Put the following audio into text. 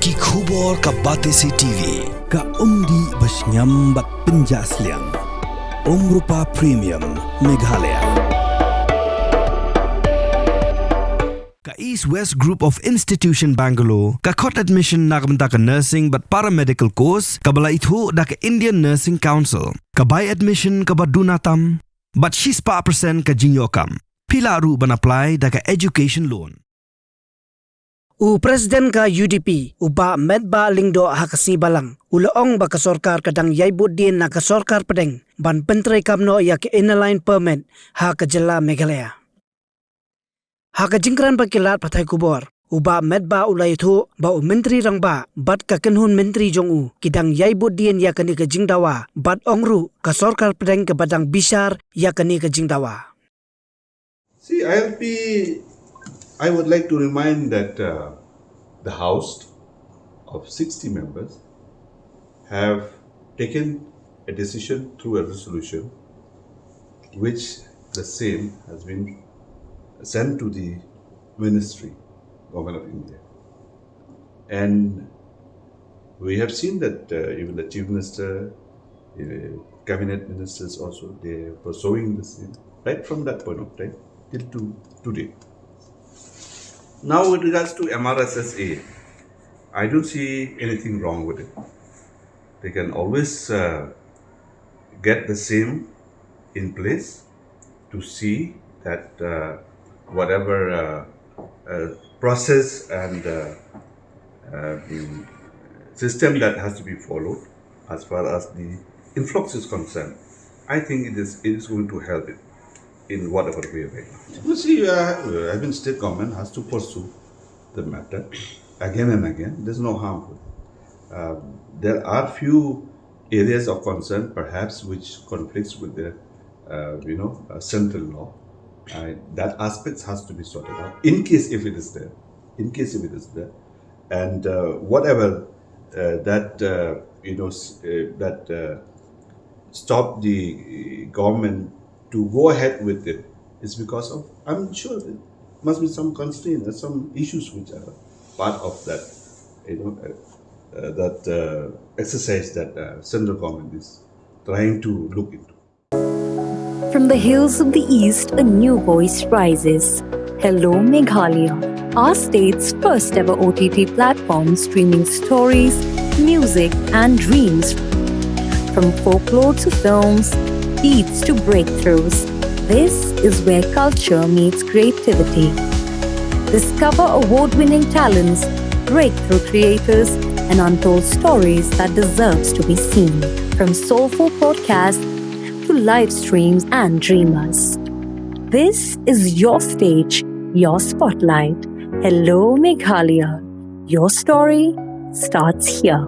Ki khubor ka Batesi TV. Ka umdi basnyam bat penjaslian. Rupa Premium Meghalaya. Ka East West Group of Institution Bangalore, ka khot admission nakamta ka nursing but paramedical course, ka bala ithu da ka Indian Nursing Council, ka buy admission ka badunatam, but she's pa percent ka jinyokam. Pila ru ban apply da ka education loan. Presiden ka UDP uba medba lingdo hakasi balang uloong ba ka Sorkar kadang yai Buddien na ka Sorkar Pdeng ban pentrai kamno ya ke inline permit ha ka Jylla Meghalaya ha ka jingkran ba kilat pathai kubor uba medba ulai thu ba menteri rang ba bat ka kenhun menteri jong kidang yai Buddien ya kani ka jingdawa bat ongru ka Sorkar Pdeng ke badang bisar ya kani ka jingdawa. See, I would like to remind that the House of 60 members have taken a decision through a resolution which the same has been sent to the Ministry, Government of India. And we have seen that even the Chief Minister, Cabinet Ministers also, they are pursuing the same right from that point of time till today. Now, with regards to MRSSA, I don't see anything wrong with it. They can always get the same in place to see that whatever process and system that has to be followed as far as the influx is concerned, I think it is going to help it in whatever way right now. You see, having state government has to pursue the matter again and again. There's no harm to it. There are few areas of concern, perhaps, which conflicts with the, central law. That aspect has to be sorted out in case if it is there. And whatever stop the government to go ahead with it is because of, I'm sure there must be some constraint or some issues which are part of that, exercise that central government is trying to look into. From the hills of the east, a new voice rises. Hello Meghalaya, our state's first ever OTT platform streaming stories, music and dreams. From folklore to films, beats to breakthroughs, this is where culture meets creativity. Discover award-winning talents, breakthrough creators, and untold stories that deserves to be seen. From soulful podcasts to live streams and dreamers. This is your stage, your spotlight. Hello Meghalaya. Your story starts here.